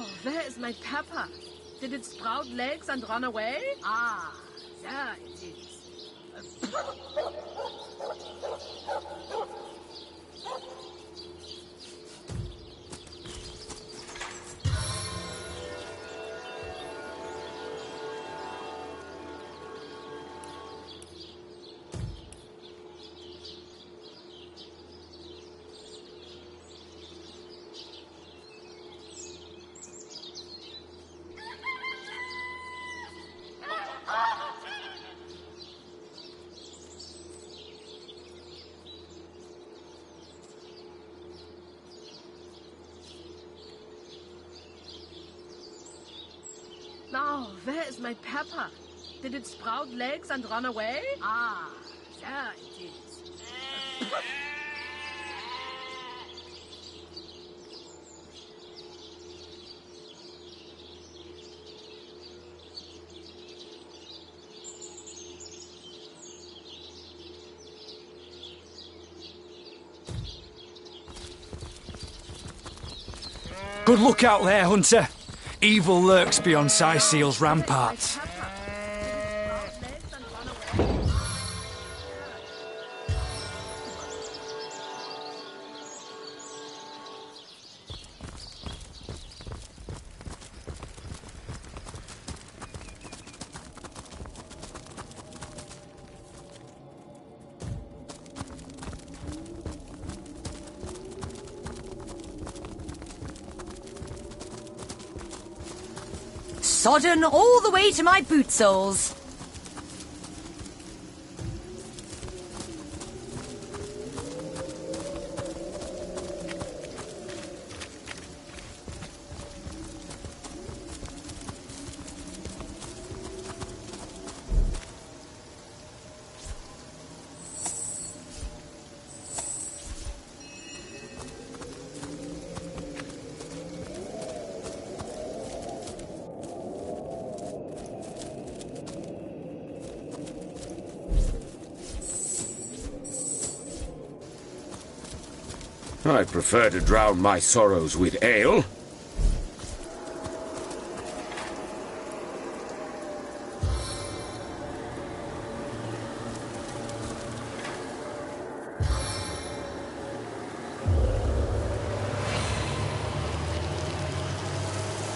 Now, where is my pepper? Did it sprout legs and run away? Ah, there it is. Now, where is my pepper? Did it sprout legs and run away? Ah, there it is. Good luck out there, Hunter. Evil lurks beyond Seal's ramparts. Sodden all the way to my boot soles. I prefer to drown my sorrows with ale.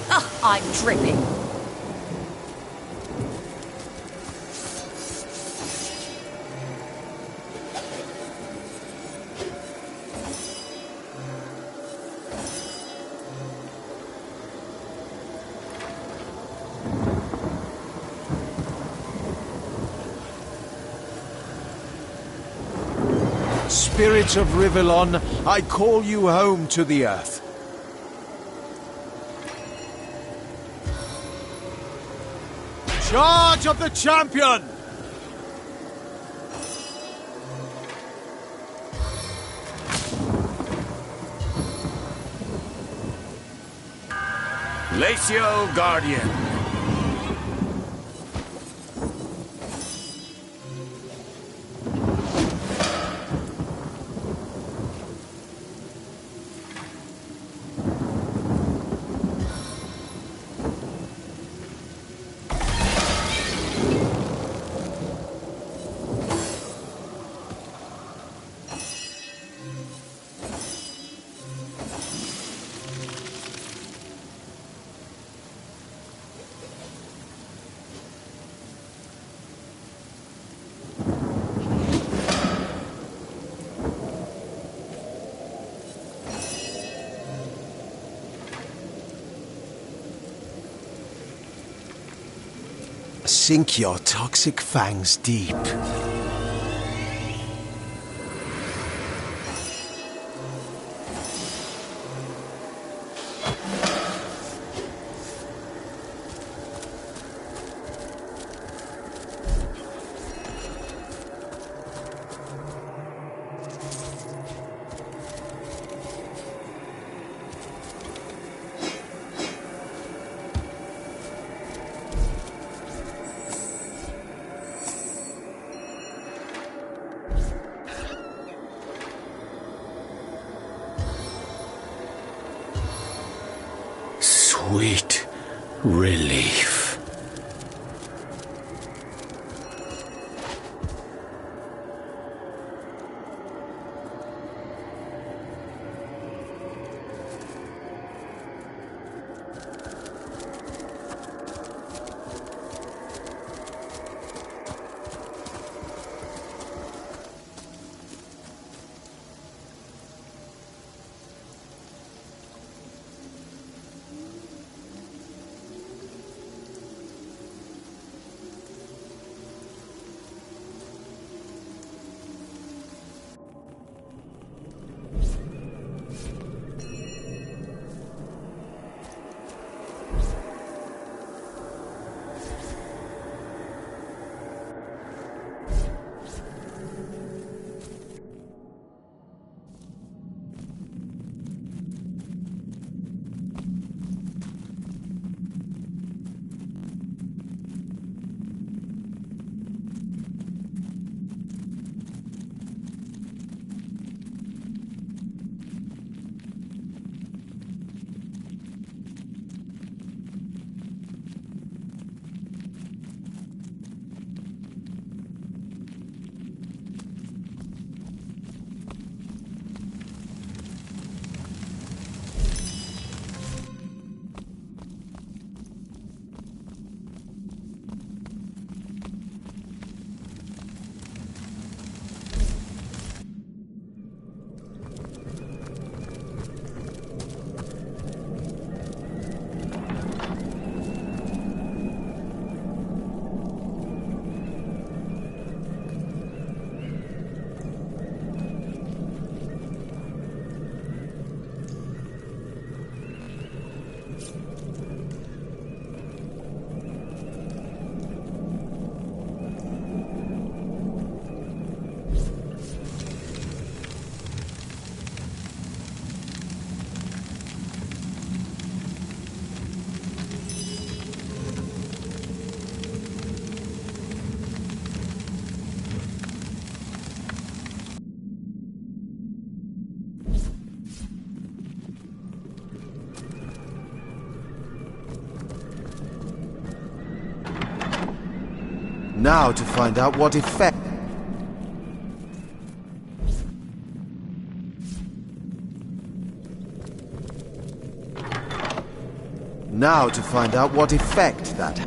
Oh, I'm dripping. Spirit of Rivellon, I call you home to the earth. Charge of the champion! Lacio Guardian. Sink your toxic fangs deep. great relief. Now to find out what effect... Now to find out what effect that...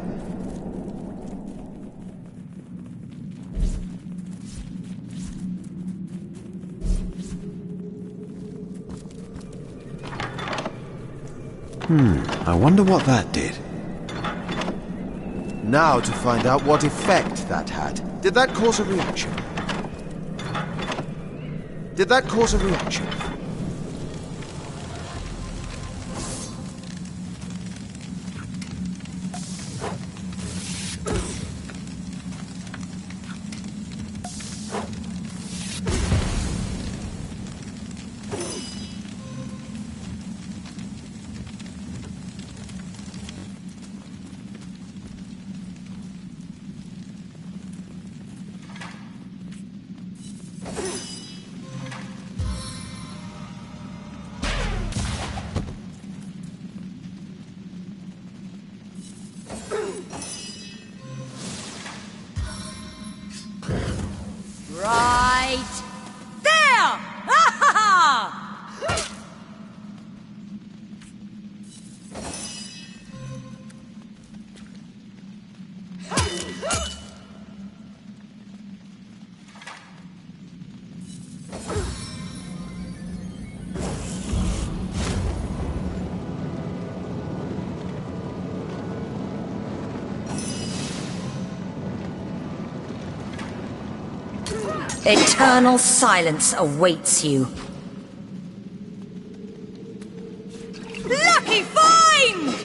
I wonder what that did. Now to find out what effect that had. Did that cause a reaction? Did that cause a reaction? Right there! Eternal silence awaits you. Lucky find!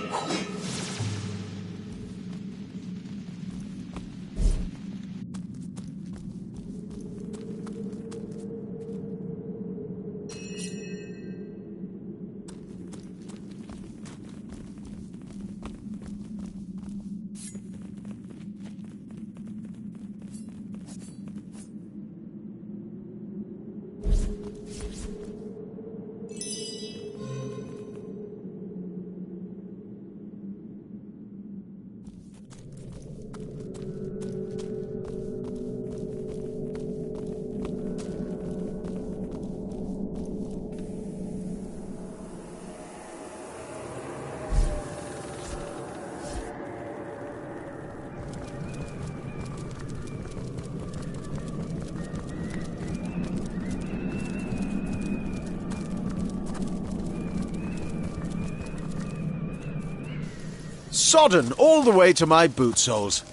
Sodden all the way to my boot soles.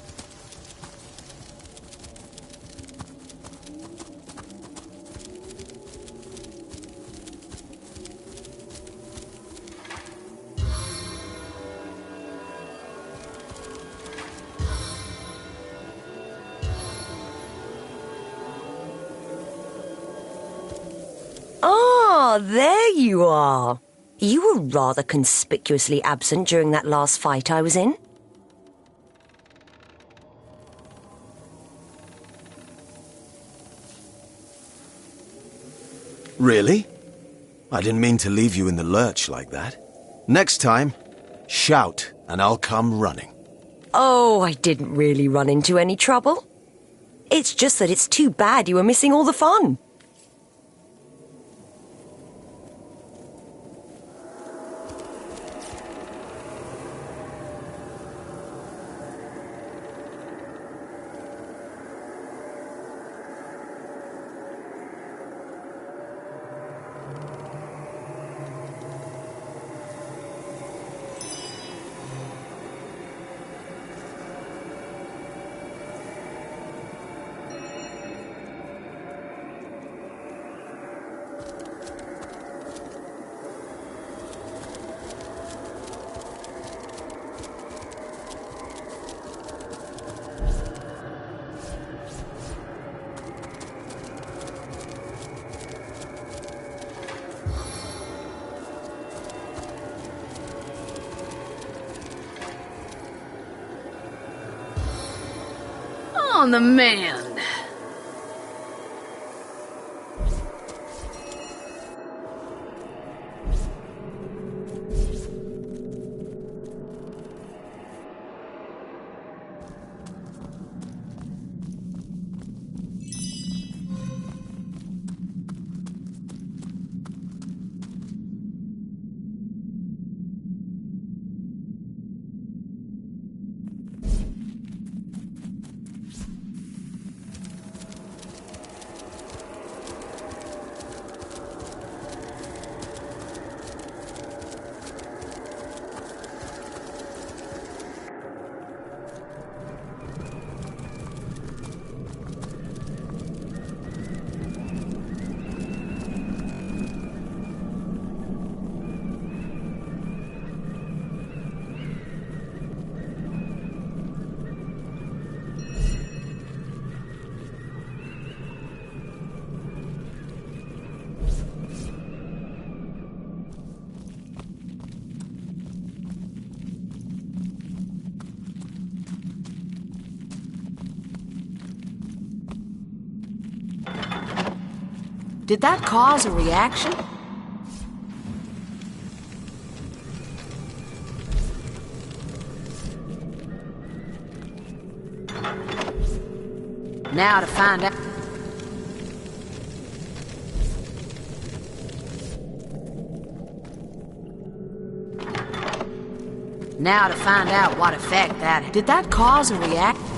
Ah, there you are. You were rather conspicuously absent during that last fight I was in. Really? I didn't mean to leave you in the lurch like that. Next time, shout and I'll come running. Oh, I didn't really run into any trouble. It's just that it's too bad you were missing all the fun. On the man. Did that cause a reaction? Now to find out. Now to find out what effect that had. Did that cause a reaction?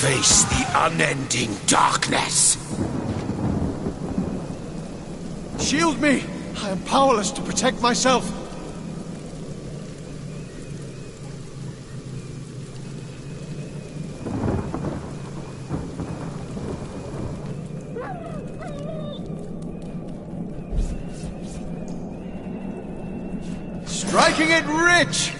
Face the unending darkness. Shield me! I am powerless to protect myself. Striking it rich!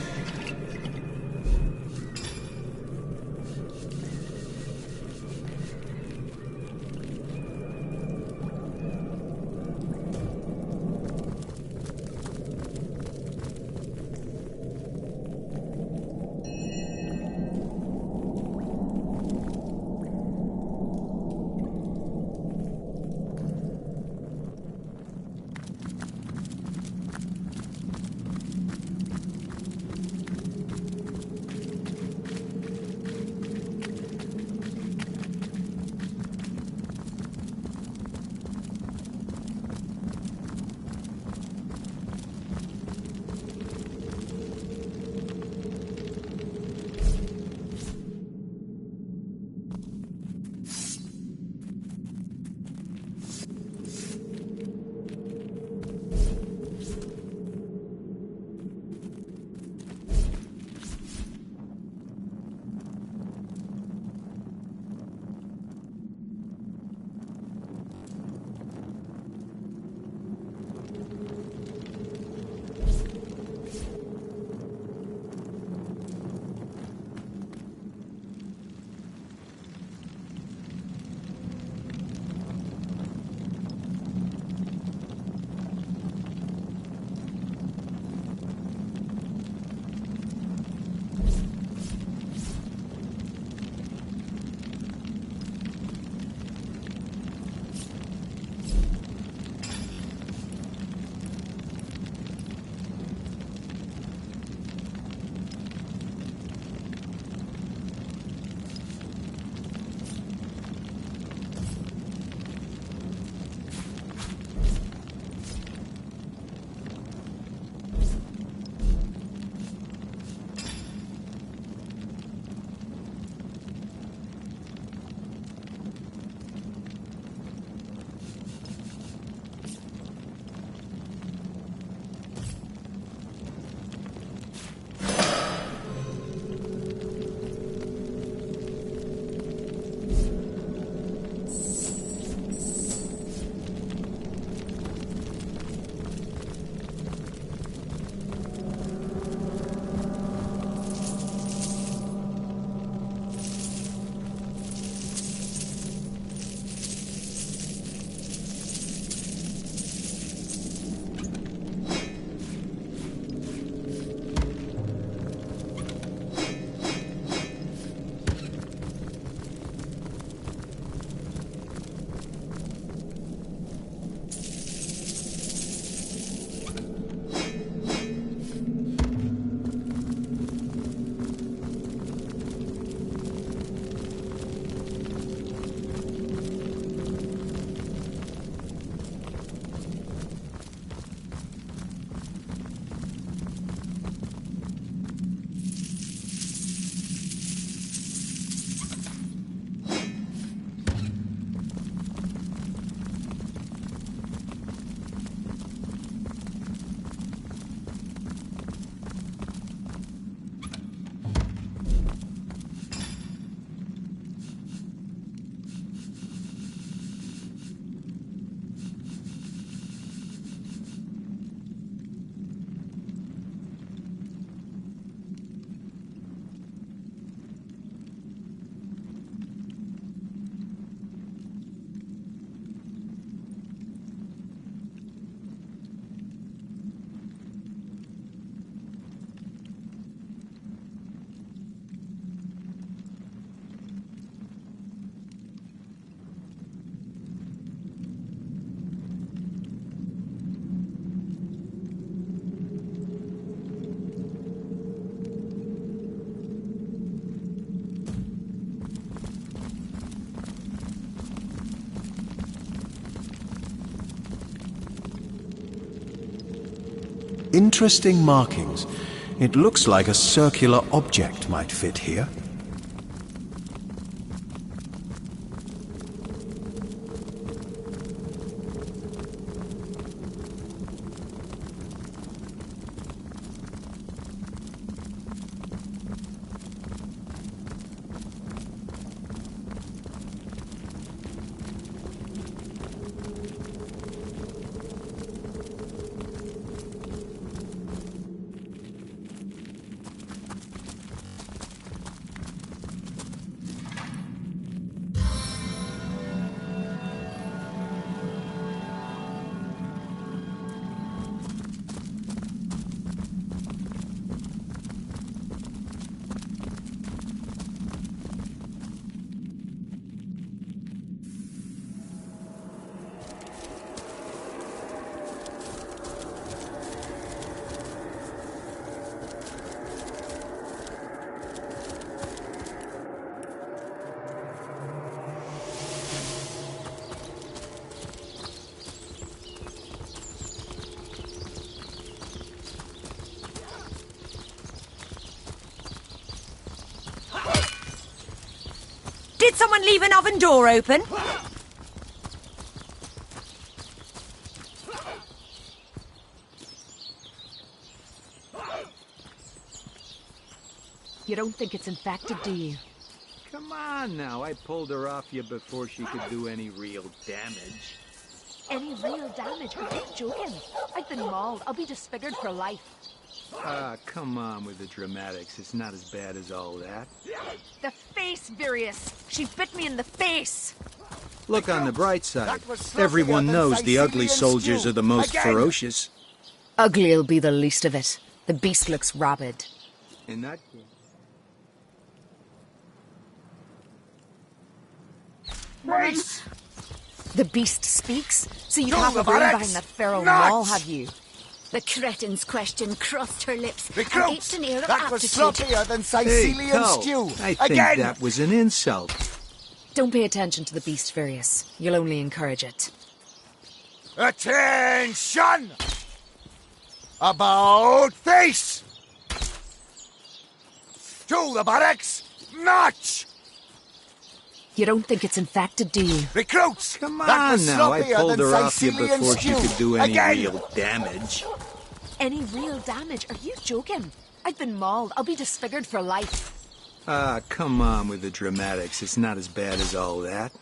Interesting markings. It looks like a circular object might fit here. Did someone leave an oven door open? You don't think it's infected, do you? Come on now, I pulled her off you before she could do any real damage. Any real damage? Are you joking? I've been mauled. I'll be disfigured for life. Ah, come on with the dramatics. It's not as bad as all that. The face, Virius! She bit me in the face! Look on the bright side. Everyone knows the ugly soldiers are the most ferocious. Ugly'll be the least of it. The beast looks rabid. In that case... Mace! The beast speaks, so you have a brain behind that feral maul, have you? The cretin's question crossed her lips and Recruits, ached an air of that was aptitude. sloppier than Sicilian Hey, stew. I think Again! that was an insult. Don't pay attention to the beast, Virius. You'll only encourage it. Attention! About face! To the barracks! March! You don't think it's infected, do you? Recruits! Come that on was now, I sloppier pulled than her off you Sicilian before she stew. could do any Again! real damage. Any real damage? Are you joking? I've been mauled. I'll be disfigured for life. Ah, come on with the dramatics. It's not as bad as all that.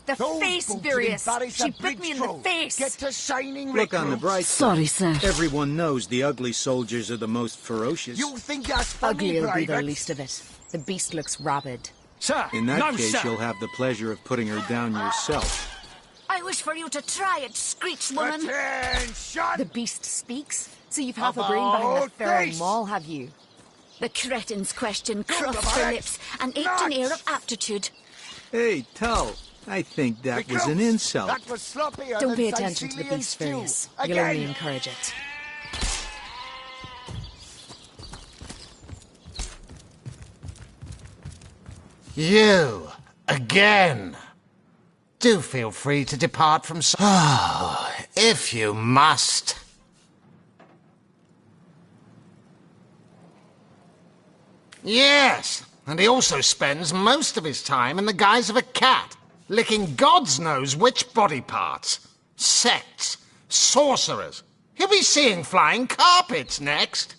The Those face, booted Virius! embarrass She a bit me in the bridge face! Get to shining Look on the recruits. bright side. Sorry, sir. Everyone knows the ugly soldiers are the most ferocious. You think that's funny, Ugly'll be the Private? least of it. The beast looks rabid. Sir, In that no, case, sir. you'll have the pleasure of putting her down yourself. I wish for you to try it, screech woman. Attention! The beast speaks, so you've half a brain behind that About feral face! maul, have you? The cretin's question crossed the her barracks. lips and ached an air Nuts. of aptitude. Hey, Tull, I think that was an Recruits, insult. That was sloppier Don't than pay attention to the Sicilian beast, stew. Virius. You'll Again! only encourage it. You, again. Do feel free to depart from if you must. Yes, and he also spends most of his time in the guise of a cat, licking God's knows which body parts. Sects, sorcerers. He'll be seeing flying carpets next.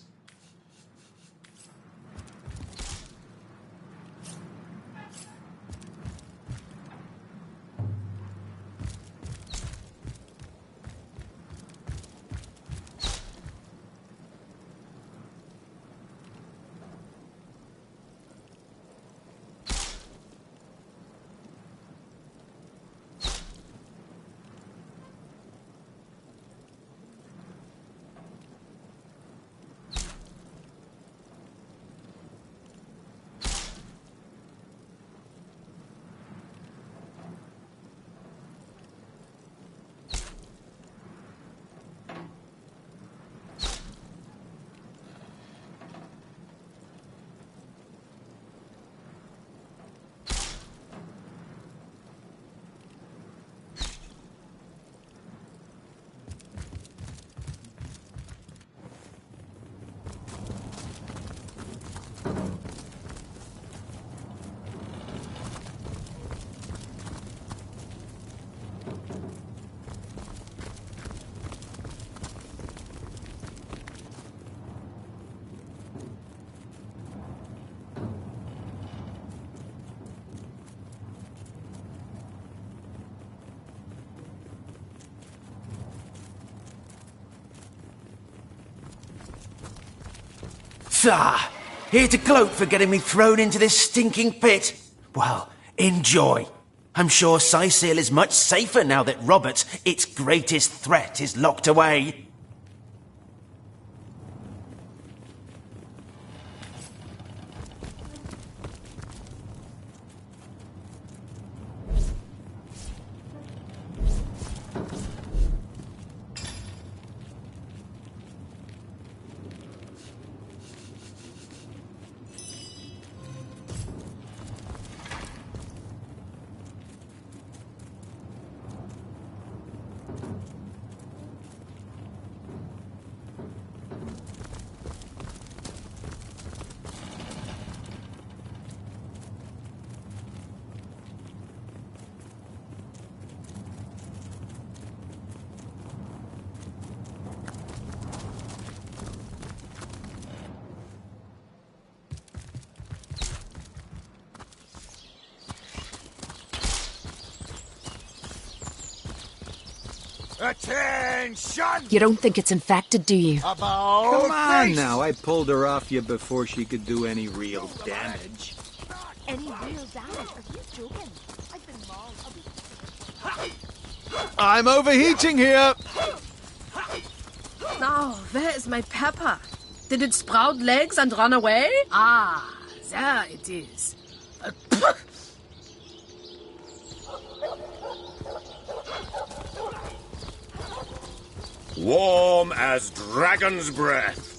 Sir, here to gloat for getting me thrown into this stinking pit. Well, enjoy. I'm sure Sicil is much safer now that Robert, its greatest threat, is locked away. Attention! You don't think it's infected, do you? About Come on face. now, I pulled her off you before she could do any real damage. Any real damage? Are you joking? I've been mauled. I'm overheating here! Now, where is my pepper? Did it sprout legs and run away? Ah, there it is. Warm as dragon's breath.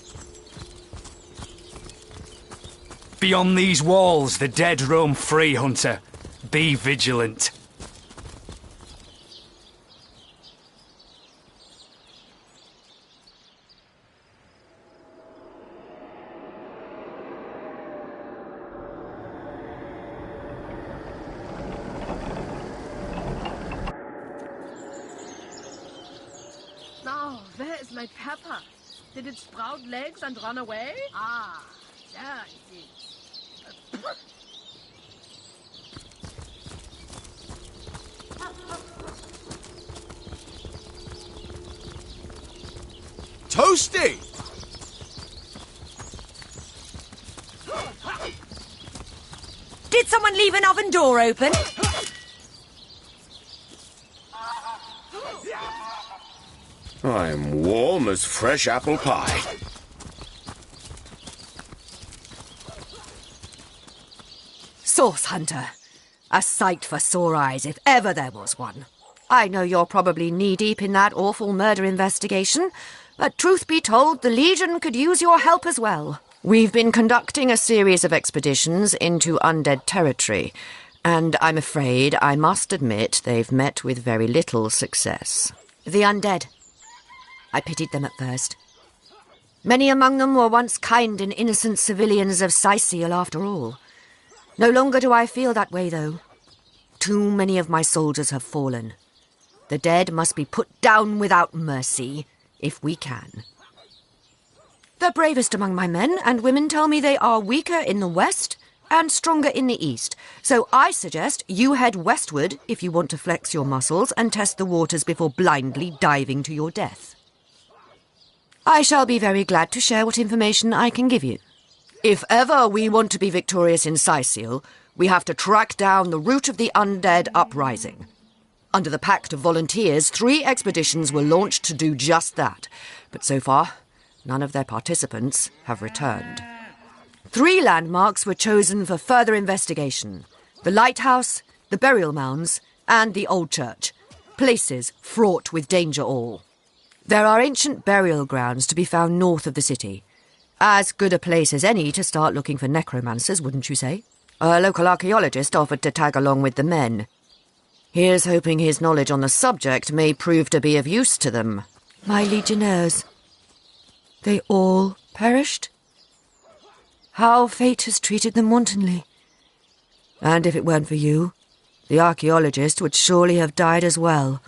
Beyond these walls, the dead roam free, Hunter. Be vigilant. Now, where is my pepper? Did it sprout legs and run away? Ah, there it is. Toasty! Did someone leave an oven door open? I'm warm as fresh apple pie. Source Hunter. A sight for sore eyes, if ever there was one. I know you're probably knee-deep in that awful murder investigation, but truth be told, the Legion could use your help as well. We've been conducting a series of expeditions into undead territory, and I'm afraid I must admit they've met with very little success. The undead. I pitied them at first. Many among them were once kind and innocent civilians of Sicil, after all. No longer do I feel that way, though. Too many of my soldiers have fallen. The dead must be put down without mercy, if we can. The bravest among my men and women tell me they are weaker in the west and stronger in the east, so I suggest you head westward if you want to flex your muscles and test the waters before blindly diving to your death. I shall be very glad to share what information I can give you. If ever we want to be victorious in Sicil, we have to track down the root of the undead uprising. Under the Pact of Volunteers, 3 expeditions were launched to do just that, but so far, none of their participants have returned. 3 landmarks were chosen for further investigation: the lighthouse, the burial mounds, and the old church, places fraught with danger all. There are ancient burial grounds to be found north of the city. As good a place as any to start looking for necromancers, wouldn't you say? A local archaeologist offered to tag along with the men. Here's hoping his knowledge on the subject may prove to be of use to them. My legionnaires. They all perished? How fate has treated them wantonly. And if it weren't for you, the archaeologist would surely have died as well.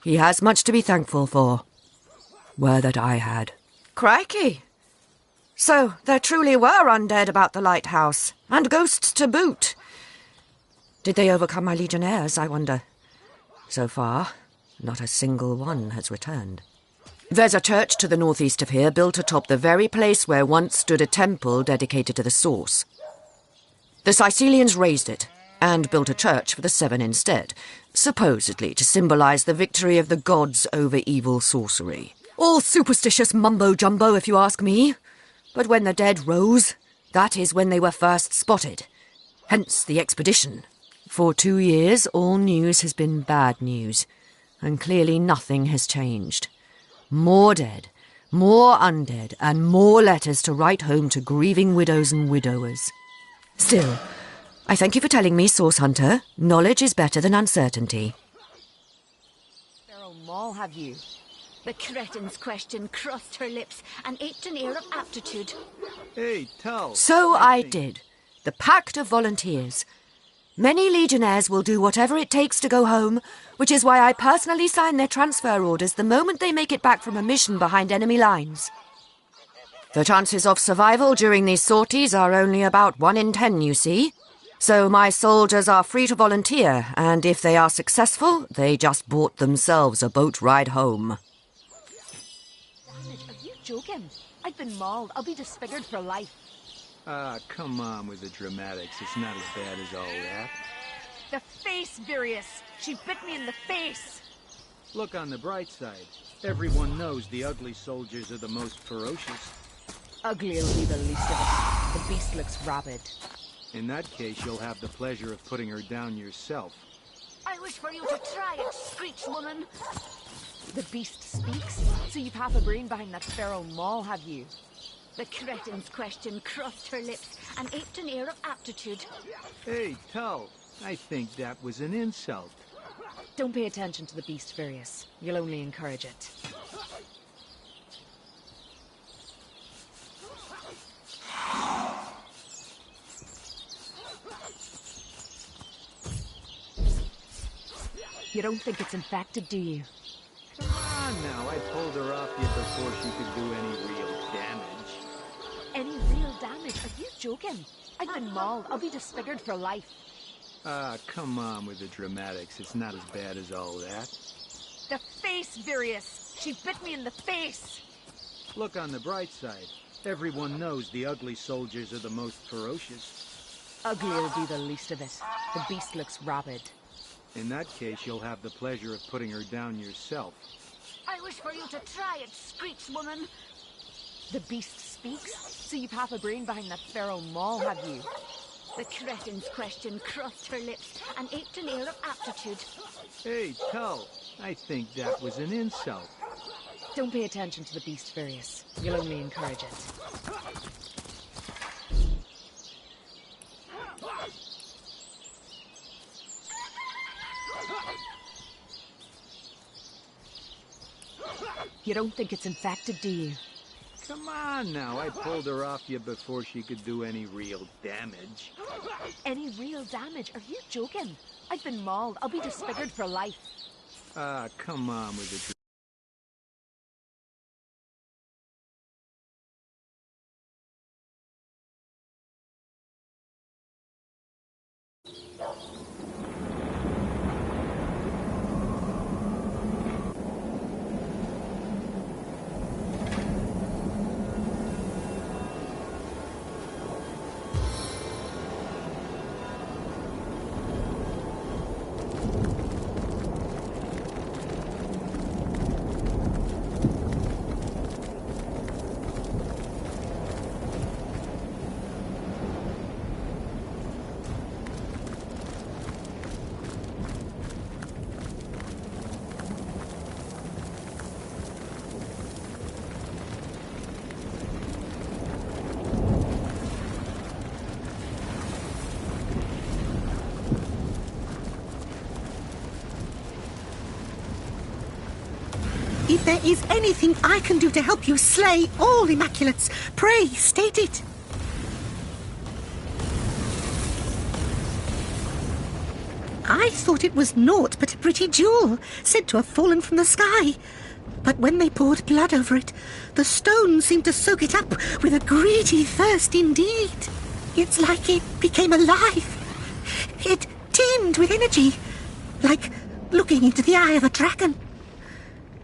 He has much to be thankful for. Were that I had. Crikey! So there truly were undead about the lighthouse, and ghosts to boot. Did they overcome my legionnaires, I wonder? So far, not a single one has returned. There's a church to the northeast of here, built atop the very place where once stood a temple dedicated to the source. The Sicilians razed it, and built a church for the 7 instead, supposedly to symbolize the victory of the gods over evil sorcery. All superstitious mumbo-jumbo, if you ask me. But when the dead rose, that is when they were first spotted. Hence the expedition. For 2 years, all news has been bad news, and clearly nothing has changed. More dead, more undead, and more letters to write home to grieving widows and widowers. Still, I thank you for telling me, Source Hunter. Knowledge is better than uncertainty. Feral Maul, have you? The cretin's question crossed her lips and ached an air of aptitude. Hey, tell. So I did. The Pact of Volunteers. Many legionnaires will do whatever it takes to go home, which is why I personally sign their transfer orders the moment they make it back from a mission behind enemy lines. The chances of survival during these sorties are only about 1 in 10, you see. So my soldiers are free to volunteer, and if they are successful, they just bought themselves a boat ride home. Are you joking? I've been mauled. I'll be disfigured for life. Ah, come on with the dramatics. It's not as bad as all that. The face, Virius! She bit me in the face! Look on the bright side. Everyone knows the ugly soldiers are the most ferocious. Ugly'll be the least of it. The beast looks rabid. In that case, you'll have the pleasure of putting her down yourself. I wish for you to try it, screech woman! The beast speaks, so you've half a brain behind that feral maul, have you? The cretin's question crossed her lips and aped an air of aptitude. Hey, Tull, I think that was an insult. Don't pay attention to the beast, Virius. You'll only encourage it. You don't think it's infected, do you? Come on now, I pulled her off you before she could do any real damage. Any real damage? Are you joking? I've been mauled. I'll be disfigured for life. Ah, come on with the dramatics. It's not as bad as all that. The face, Virius! She bit me in the face! Look on the bright side. Everyone knows the ugly soldiers are the most ferocious. Ugly'll be the least of it. The beast looks rabid. In that case, you'll have the pleasure of putting her down yourself. I wish for you to try it, screech woman! The beast speaks, so you've half a brain behind that feral maul, have you? The cretin's question crossed her lips and aped an air of aptitude. Hey, Tull, I think that was an insult. Don't pay attention to the beast, Virius. You'll only encourage it. You don't think it's infected, do you? Come on now, I pulled her off you before she could do any real damage. Any real damage? Are you joking? I've been mauled. I'll be disfigured for life. Ah, come on with the... If there is anything I can do to help you slay all Immaculates, pray state it. I thought it was naught but a pretty jewel, said to have fallen from the sky. But when they poured blood over it, the stone seemed to soak it up with a greedy thirst indeed. It's like it became alive. It teemed with energy, like looking into the eye of a dragon.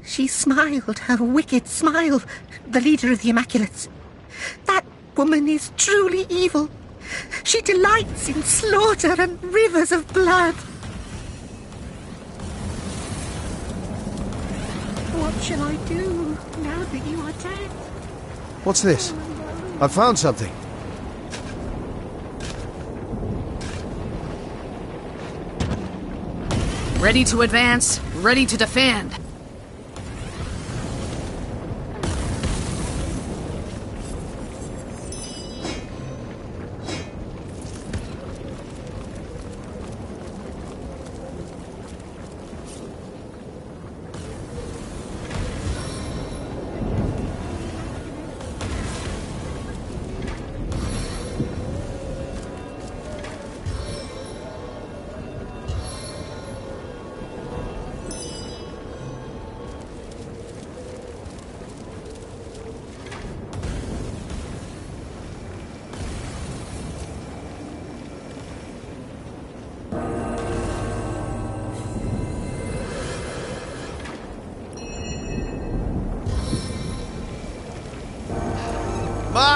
She smiled her wicked smile, the leader of the Immaculates. That woman is truly evil. She delights in slaughter and rivers of blood. What shall I do now that you are dead? What's this? I found something. Ready to advance, ready to defend.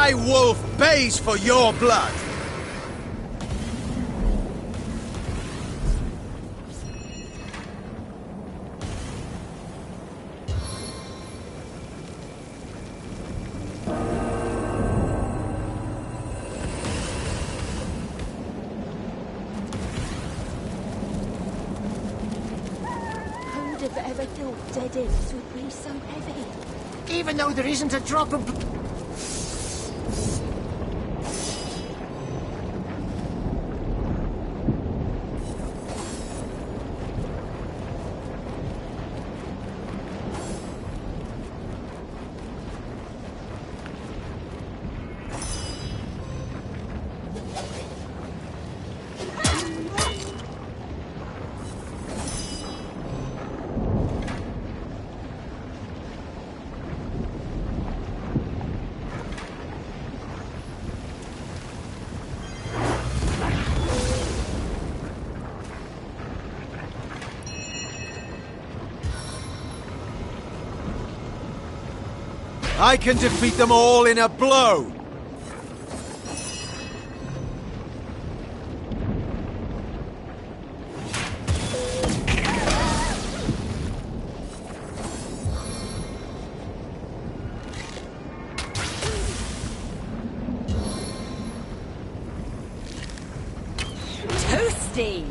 My wolf bays for your blood! Who'd have ever thought dead ends would be so heavy? Even though there isn't a drop of... I can defeat them all in a blow! Toasty!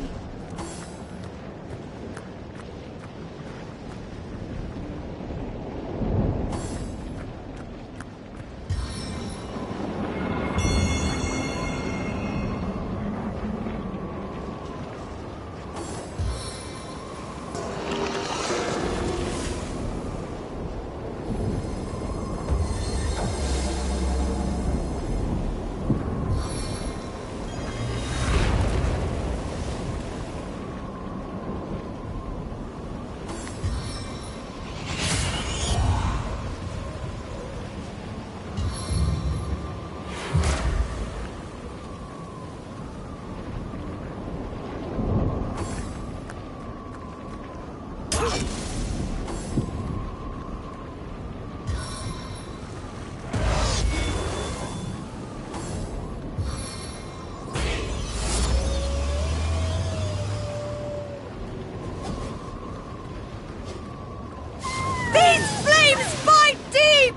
These flames bite deep!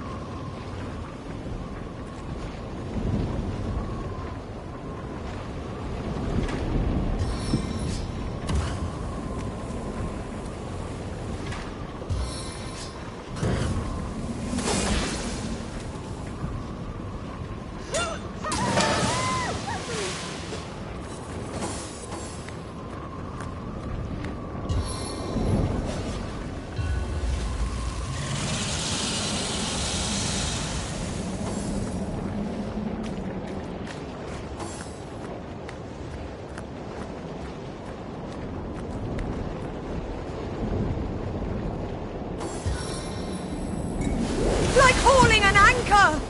Like hauling an anchor!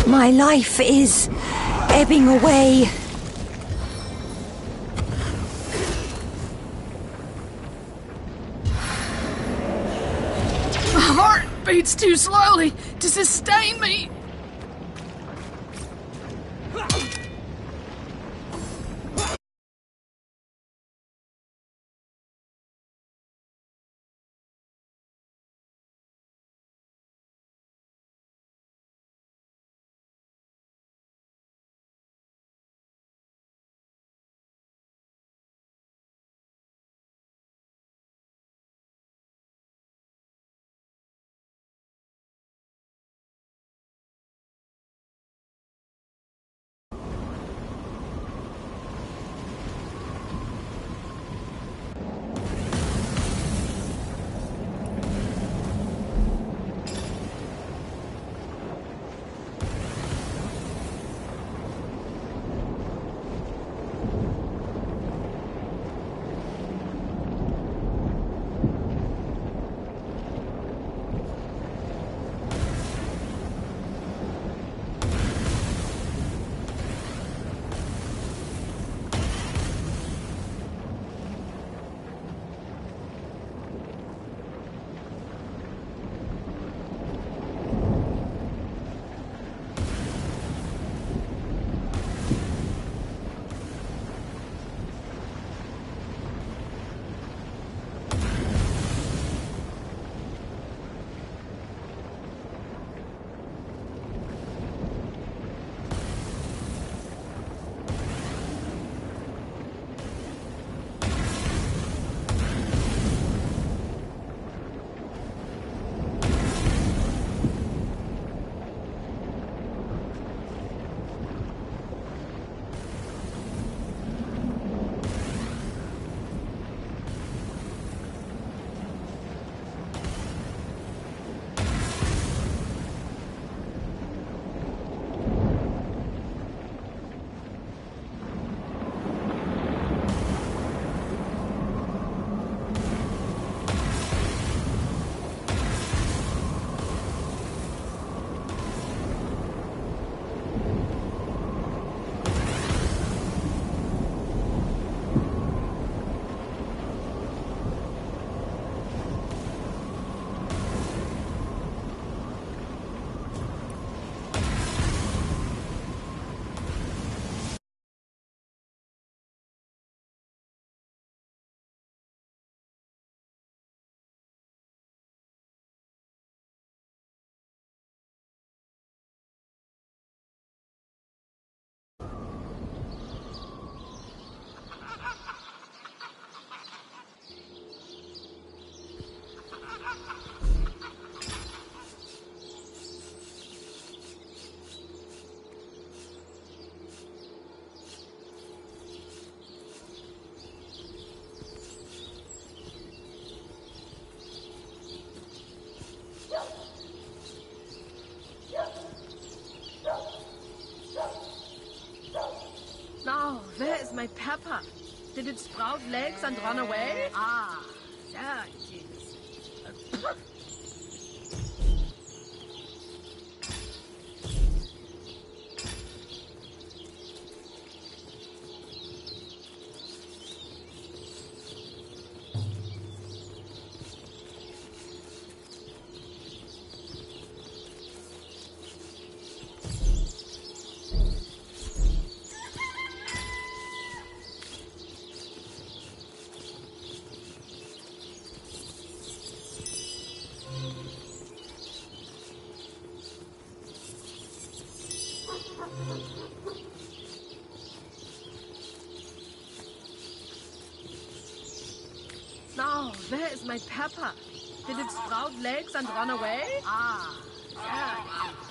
My life is ebbing away. My heart beats too slowly to sustain me. pepper? Did it sprout legs and run away? Ah, there it is. Now, where is my pepper? Did it sprout legs and run away? Ah, there it is.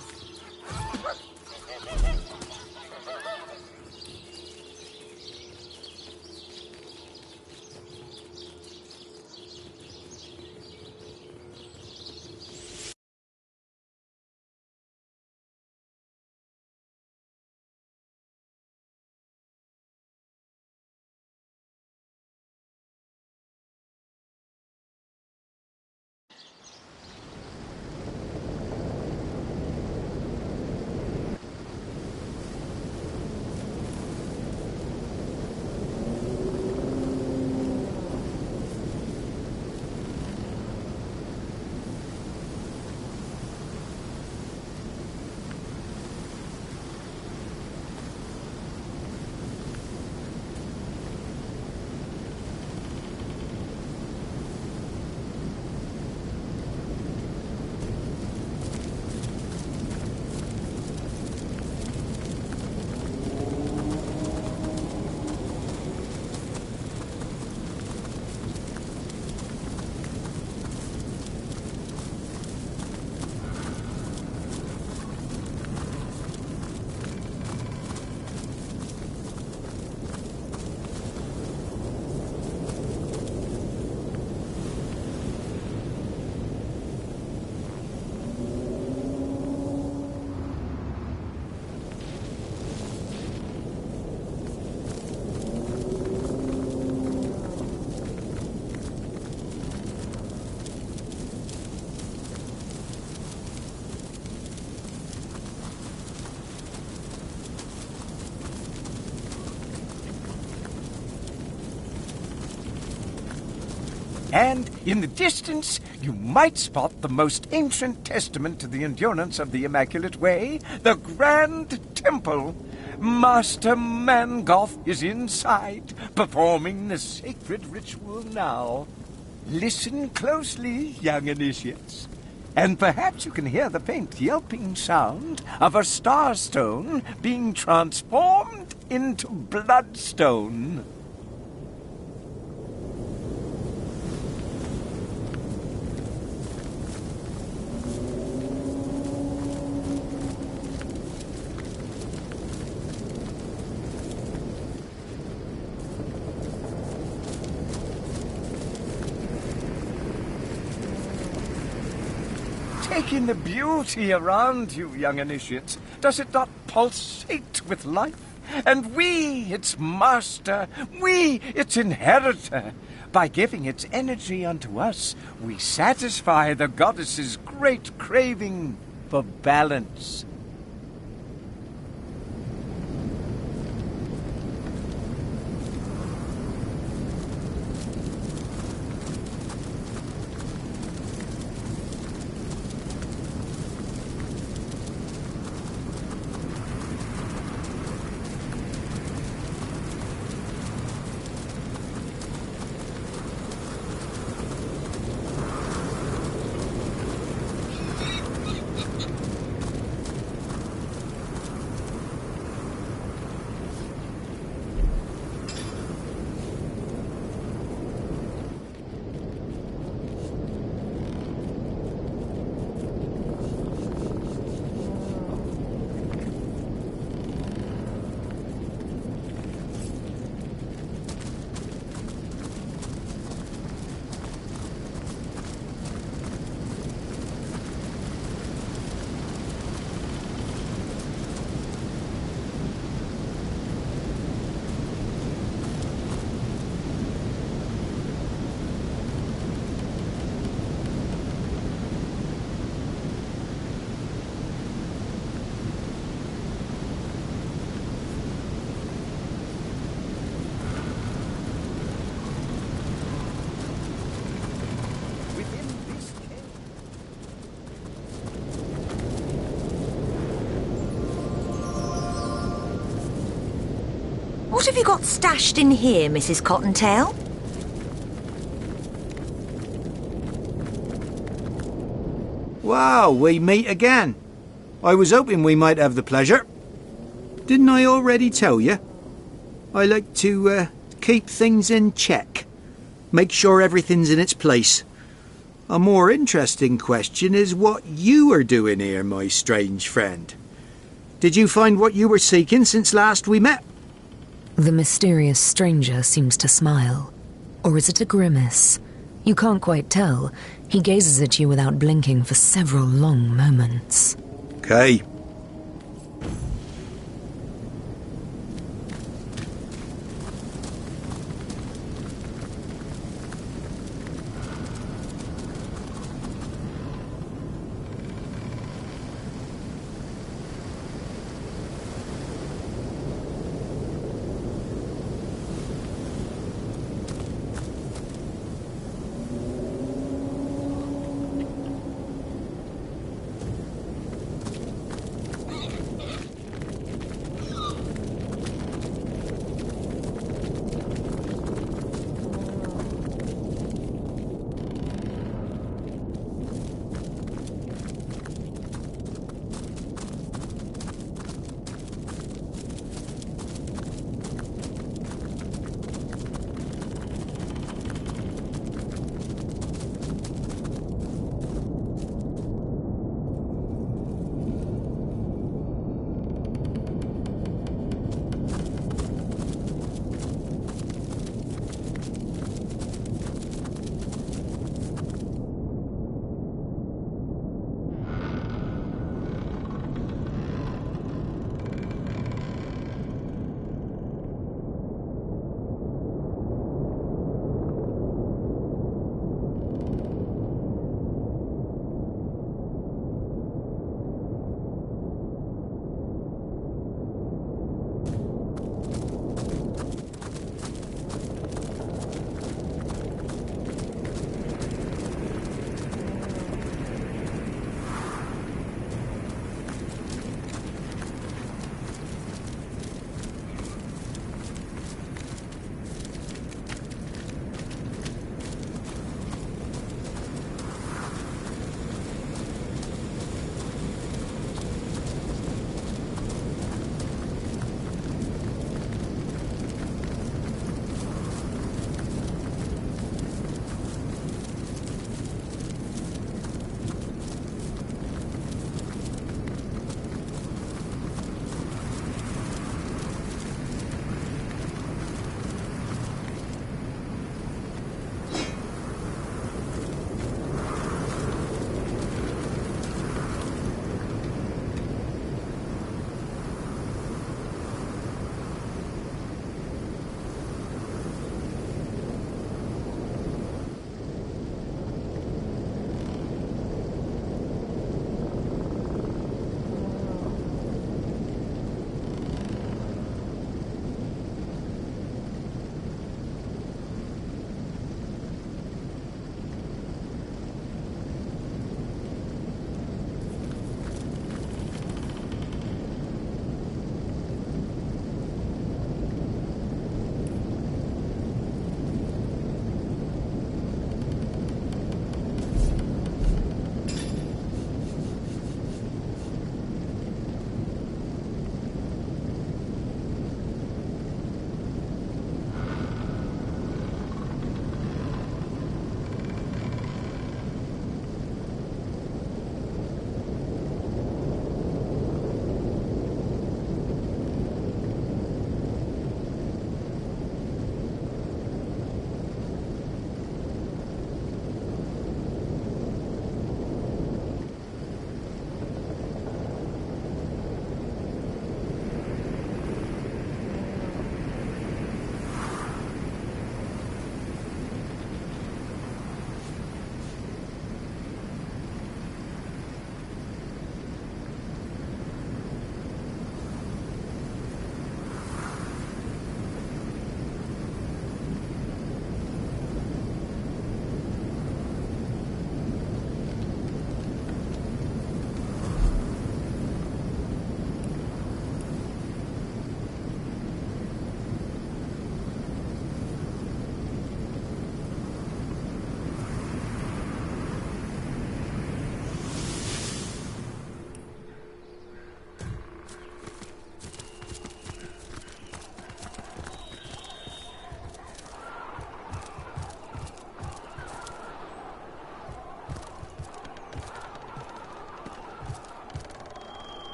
And in the distance, you might spot the most ancient testament to the endurance of the Immaculate Way, the Grand Temple. Master Mangoth is inside, performing the sacred ritual now. Listen closely, young initiates, and perhaps you can hear the faint yelping sound of a starstone being transformed into bloodstone. Take in the beauty around you, young initiates. Does it not pulsate with life? And we, its master, we, its inheritor. By giving its energy unto us, we satisfy the goddess's great craving for balance. have you got stashed in here, Mrs. Cottontail? Wow, we meet again. I was hoping we might have the pleasure. Didn't I already tell you? I like to keep things in check. Make sure everything's in its place. A more interesting question is what you are doing here, my strange friend. Did you find what you were seeking since last we met? The mysterious stranger seems to smile. Or is it a grimace? You can't quite tell. He gazes at you without blinking for several long moments. Okay.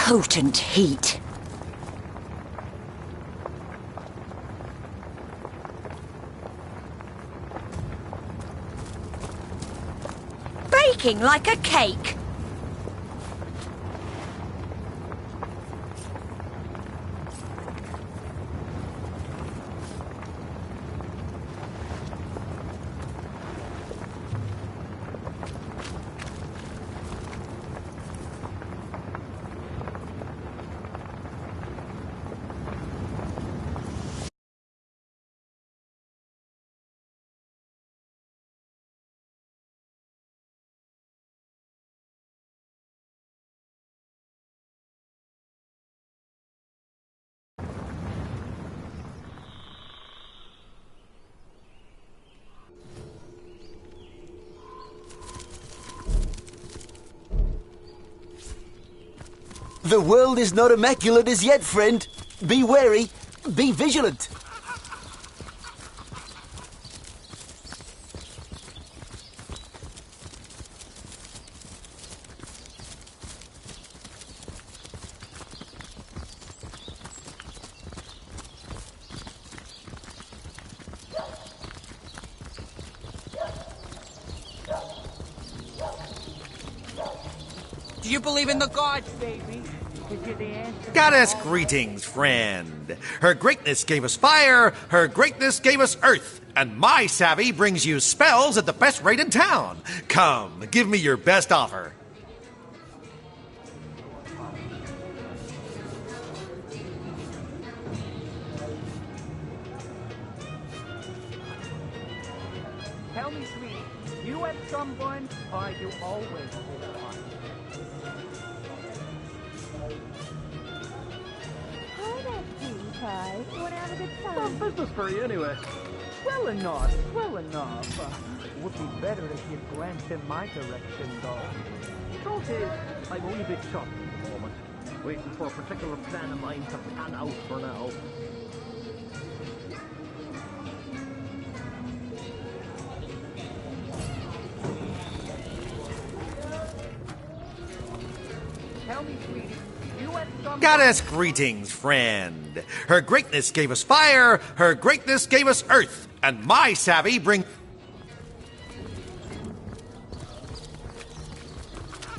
potent heat. Baking like a cake. The world is not immaculate as yet, friend. Be wary, be vigilant. Do you believe in the gods, baby? Is you the answer? Goddess greetings, friend. Her greatness gave us fire, her greatness gave us earth, and my savvy brings you spells at the best rate in town. Come, give me your best offer. Tell me, sweetie, you have someone, or you always hold on? Want to have a good time? Well, business for you anyway. Well enough, well enough. Would be better if you glanced in my direction, though. Truth is, I'm only a bit shocked at the moment. Waiting for a particular plan of mine to pan out for now. Tell me, sweetie, you had some... Goddess greetings, friend. Her greatness gave us fire, her greatness gave us earth, and my savvy bring...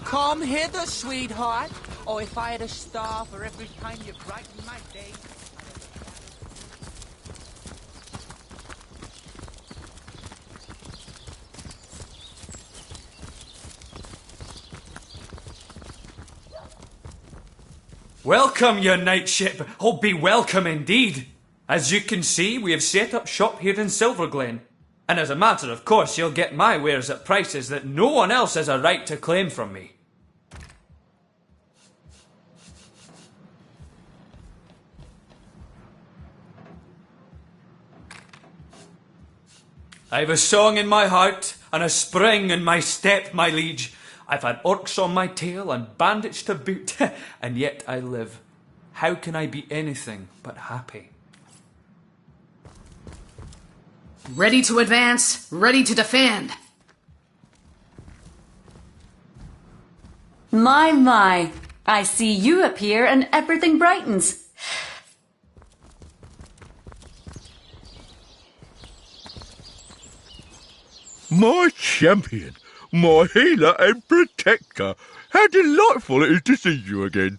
Come hither, sweetheart. Oh, if I had a star for every time you brighten my day. Welcome, your night ship. Oh, be welcome indeed. As you can see, we have set up shop here in Silverglen. And as a matter of course, you'll get my wares at prices that no one else has a right to claim from me. I've a song in my heart and a spring in my step, my liege. I've had orcs on my tail and bandits to boot, and yet I live. How can I be anything but happy? Ready to advance, ready to defend. My, I see you appear and everything brightens. My champion, my healer and protector. How delightful it is to see you again.